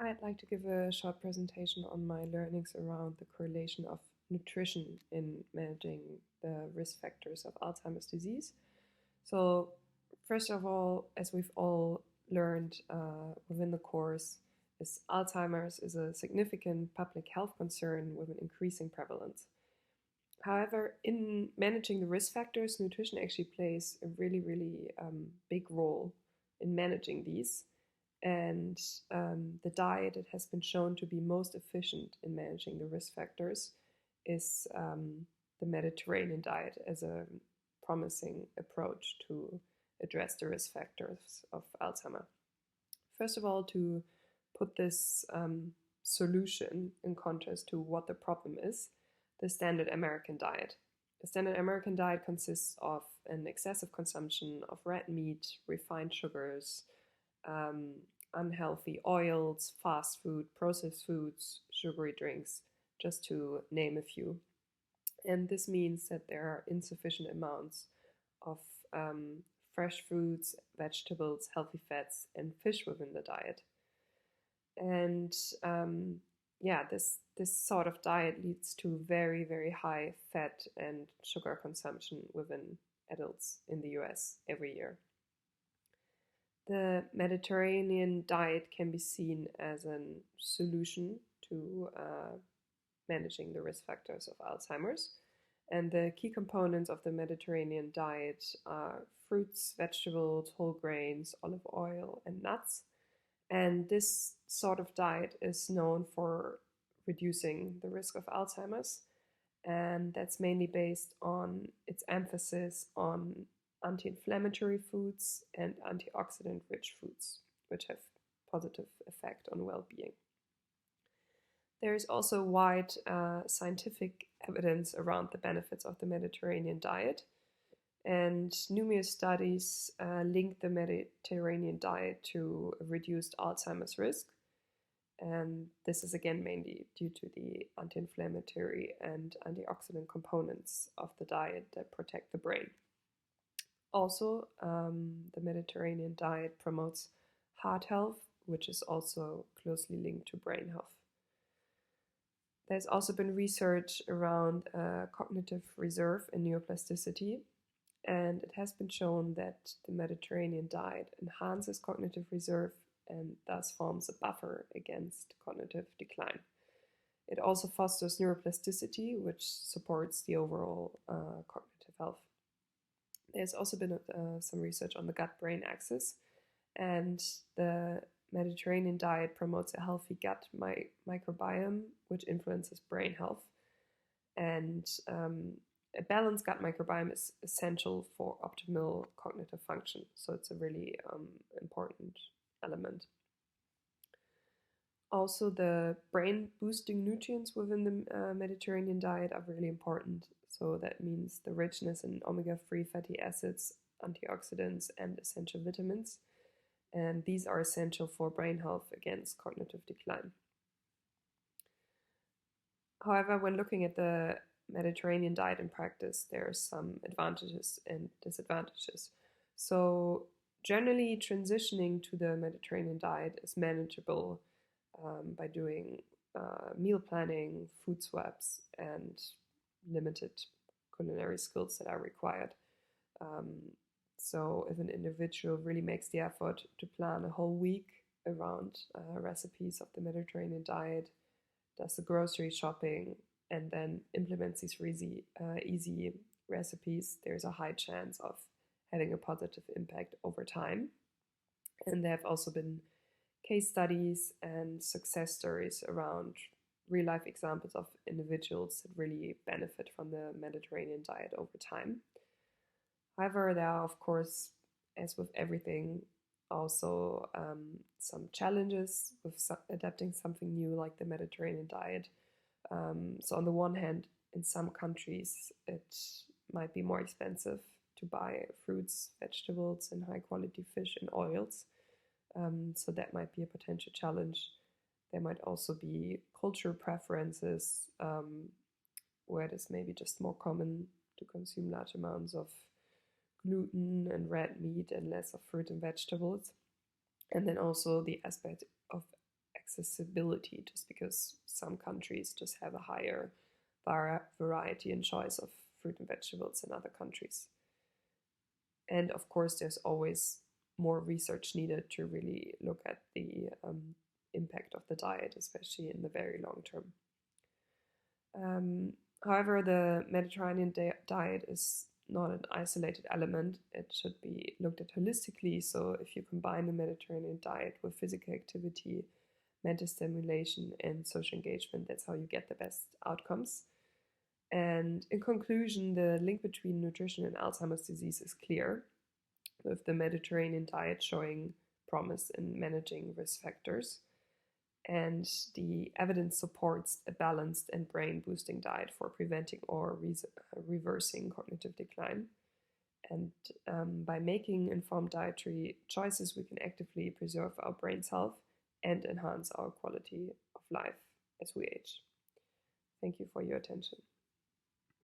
I'd like to give a short presentation on my learnings around the correlation of nutrition in managing the risk factors of Alzheimer's disease. So, first of all, as we've all learned within the course, is Alzheimer's is a significant public health concern with an increasing prevalence. However, in managing the risk factors, nutrition actually plays a really big role in managing these. And the diet that has been shown to be most efficient in managing the risk factors is the Mediterranean diet as a promising approach to address the risk factors of Alzheimer. First of all, to put this solution in contrast to what the problem is, the standard American diet. The standard American diet consists of an excessive consumption of red meat, refined sugars, unhealthy oils, fast food, processed foods, sugary drinks, just to name a few. And this means that there are insufficient amounts of fresh fruits, vegetables, healthy fats, and fish within the diet. And this sort of diet leads to very high fat and sugar consumption within adults in the US every year. The Mediterranean diet can be seen as a solution to managing the risk factors of Alzheimer's. And the key components of the Mediterranean diet are fruits, vegetables, whole grains, olive oil, and nuts. And this sort of diet is known for reducing the risk of Alzheimer's. And that's mainly based on its emphasis on anti-inflammatory foods and antioxidant-rich foods, which have positive effect on well-being. There is also wide scientific evidence around the benefits of the Mediterranean diet, and numerous studies link the Mediterranean diet to a reduced Alzheimer's risk. And this is again mainly due to the anti-inflammatory and antioxidant components of the diet that protect the brain. Also, the Mediterranean diet promotes heart health, which is also closely linked to brain health. There's also been research around cognitive reserve and neuroplasticity, and it has been shown that the Mediterranean diet enhances cognitive reserve and thus forms a buffer against cognitive decline. It also fosters neuroplasticity, which supports the overall cognitive health. There's also been some research on the gut-brain axis, and the Mediterranean diet promotes a healthy gut microbiome, which influences brain health. And a balanced gut microbiome is essential for optimal cognitive function, so it's a really important element. Also, the brain-boosting nutrients within the Mediterranean diet are really important. So that means the richness in omega-3 fatty acids, antioxidants, and essential vitamins. And these are essential for brain health against cognitive decline. However, when looking at the Mediterranean diet in practice, there are some advantages and disadvantages. So generally, transitioning to the Mediterranean diet is manageable by doing meal planning, food swaps, and limited culinary skills that are required. So if an individual really makes the effort to plan a whole week around recipes of the Mediterranean diet, does the grocery shopping, and then implements these easy recipes, there's a high chance of having a positive impact over time. And there have also been case studies and success stories around real-life examples of individuals that really benefit from the Mediterranean diet over time. However, there are, of course, as with everything, also some challenges with adapting something new like the Mediterranean diet. So on the one hand, in some countries, it might be more expensive to buy fruits, vegetables, and high-quality fish and oils. So that might be a potential challenge. There might also be cultural preferences where it is maybe just more common to consume large amounts of gluten and red meat and less of fruit and vegetables. And then also the aspect of accessibility, just because some countries just have a higher variety and choice of fruit and vegetables than other countries. And of course, there's always more research needed to really look at the impact of the diet, especially in the very long term. However, the Mediterranean diet is not an isolated element. It should be looked at holistically. So if you combine the Mediterranean diet with physical activity, mental stimulation, and social engagement, that's how you get the best outcomes. And in conclusion, the link between nutrition and Alzheimer's disease is clear, with the Mediterranean diet showing promise in managing risk factors. And the evidence supports a balanced and brain-boosting diet for preventing or reversing cognitive decline. And by making informed dietary choices, we can actively preserve our brain's health and enhance our quality of life as we age. Thank you for your attention.